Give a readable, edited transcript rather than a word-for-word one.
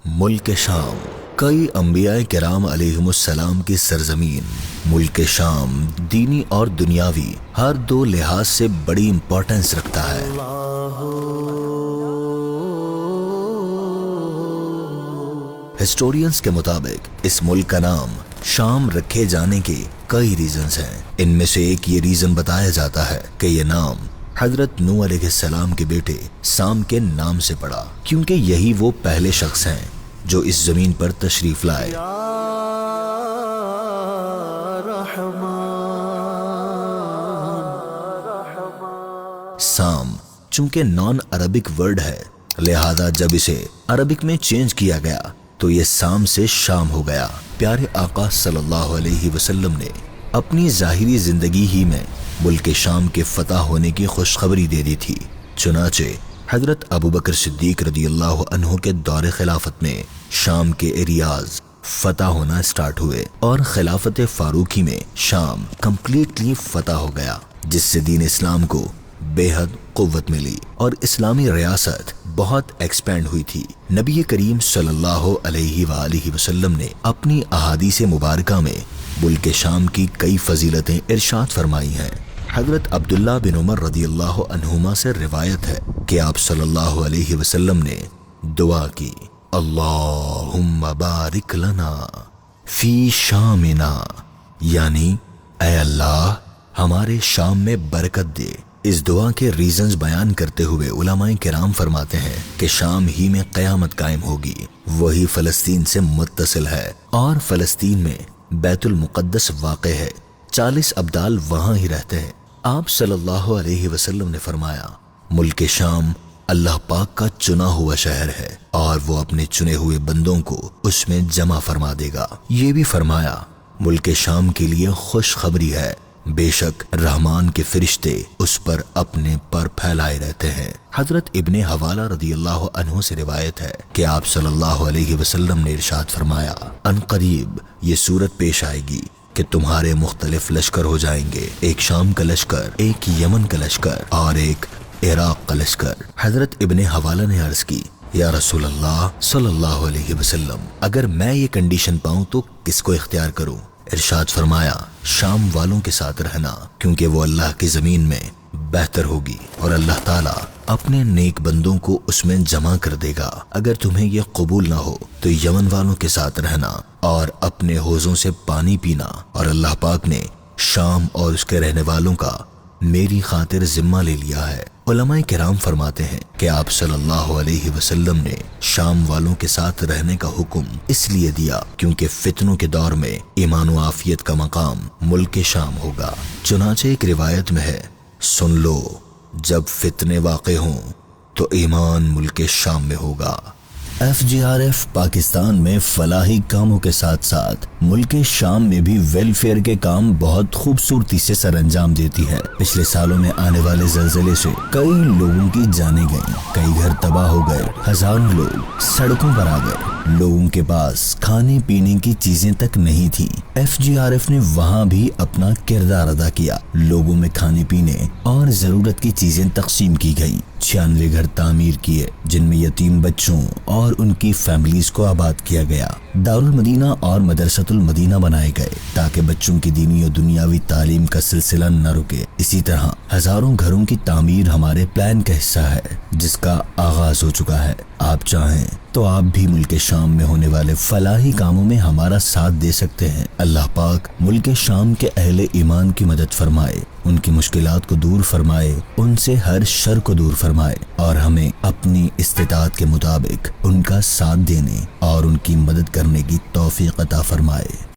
ملک شام کئی انبیاء کرام علیہم کی سرزمین ملک شام دینی اور دنیاوی ہر دو لحاظ سے بڑی امپورٹنس رکھتا ہے۔ ہسٹورینز کے مطابق اس ملک کا نام شام رکھے جانے کے کئی ریزنز ہیں۔ ان میں سے ایک یہ ریزن بتایا جاتا ہے کہ یہ نام حضرت نوح علیہ السلام کے بیٹے سام کے نام سے پڑا، کیونکہ یہی وہ پہلے شخص ہیں جو اس زمین پر تشریف لائے۔ سام چونکہ نان عربک ورڈ ہے، لہذا جب اسے عربک میں چینج کیا گیا تو یہ سام سے شام ہو گیا۔ پیارے آقا صلی اللہ علیہ وسلم نے اپنی ظاہری زندگی ہی میں ملک شام کے فتح ہونے کی خوشخبری دے دی تھی، چنانچہ حضرت ابوبکر صدیق رضی اللہ عنہ کے دور خلافت میں شام کے ایریاز فتح ہونا سٹارٹ ہوئے اور خلافت فاروقی میں شام کمپلیٹلی فتح ہو گیا، جس سے دین اسلام کو بے حد قوت ملی اور اسلامی ریاست بہت ایکسپینڈ ہوئی تھی۔ نبی کریم صلی اللہ علیہ وآلہ وسلم نے اپنی احادیث مبارکہ میں ملک شام کی کئی فضیلتیں ارشاد فرمائی ہیں۔ حضرت عبداللہ بن عمر رضی اللہ عنہما سے روایت ہے کہ آپ صلی اللہ علیہ وسلم نے دعا کی، اللہم بارک لنا فی شامنا، یعنی اے اللہ ہمارے شام میں برکت دے۔ اس دعا کے ریزنز بیان کرتے ہوئے علماء کرام فرماتے ہیں کہ شام ہی میں قیامت قائم ہوگی، وہی فلسطین سے متصل ہے اور فلسطین میں بیت المقدس واقع ہے، 40 ابدال وہاں ہی رہتے ہیں۔ آپ صلی اللہ علیہ وسلم نے فرمایا، ملک شام اللہ پاک کا چنا ہوا شہر ہے اور وہ اپنے چنے ہوئے بندوں کو اس میں جمع فرما دے گا۔ یہ بھی فرمایا، ملک شام کے لیے خوشخبری ہے، بے شک رحمان کے فرشتے اس پر اپنے پر پھیلائے رہتے ہیں۔ حضرت ابن حوالہ رضی اللہ عنہ سے روایت ہے کہ آپ صلی اللہ علیہ وسلم نے ارشاد فرمایا، ان قریب یہ صورت پیش آئے گی کہ تمہارے مختلف لشکر ہو جائیں گے، ایک شام کا لشکر، ایک یمن کا لشکر اور ایک عراق کا لشکر۔ حضرت ابن حوالہ نے عرض کی، یا رسول اللہ صلی اللہ علیہ وسلم، اگر میں یہ کنڈیشن پاؤں تو کس کو اختیار کروں؟ ارشاد فرمایا، شام والوں کے ساتھ رہنا، کیونکہ وہ اللہ کی زمین میں بہتر ہوگی اور اللہ تعالیٰ اپنے نیک بندوں کو اس میں جمع کر دے گا۔ اگر تمہیں یہ قبول نہ ہو تو یمن والوں کے ساتھ رہنا اور اپنے حوضوں سے پانی پینا، اور اللہ پاک نے شام اور اس کے رہنے والوں کا میری خاطر ذمہ لے لیا ہے۔ علماء کرام فرماتے ہیں کہ آپ صلی اللہ علیہ وسلم نے شام والوں کے ساتھ رہنے کا حکم اس لیے دیا کیونکہ فتنوں کے دور میں ایمان و عافیت کا مقام ملک شام ہوگا۔ چنانچہ ایک روایت میں ہے، سن لو جب فتنے واقع ہوں تو ایمان ملک شام میں ہوگا۔ FGRF پاکستان میں فلاحی کاموں کے ساتھ ساتھ ملک شام میں بھی ویلفیئر کے کام بہت خوبصورتی سے سر انجام دیتی ہے۔ پچھلے سالوں میں آنے والے زلزلے سے کئی لوگوں کی جانیں گئیں، کئی گھر تباہ ہو گئے، ہزاروں لوگ سڑکوں پر آ گئے، لوگوں کے پاس کھانے پینے کی چیزیں تک نہیں تھی۔ FGRF نے وہاں بھی اپنا کردار ادا کیا، لوگوں میں کھانے پینے اور ضرورت کی چیزیں تقسیم کی گئی، 96 گھر تعمیر کیے جن میں یتیم بچوں اور ان کی فیملیز کو آباد کیا گیا، دارالمدینہ اور مدرسۃ المدینہ بنائے گئے تاکہ بچوں کی دینی اور دنیاوی تعلیم کا سلسلہ نہ رکے۔ اسی طرح ہزاروں گھروں کی تعمیر ہمارے پلان کا حصہ ہے جس کا آغاز ہو چکا ہے۔ آپ چاہیں تو آپ بھی ملک شام میں ہونے والے فلاحی کاموں میں ہمارا ساتھ دے سکتے ہیں۔ اللہ پاک ملک شام کے اہل ایمان کی مدد فرمائے، ان کی مشکلات کو دور فرمائے، ان سے ہر شر کو دور فرمائے اور ہمیں اپنی استطاعت کے مطابق ان کا ساتھ دینے اور ان کی مدد کرنے کی توفیق عطا فرمائے۔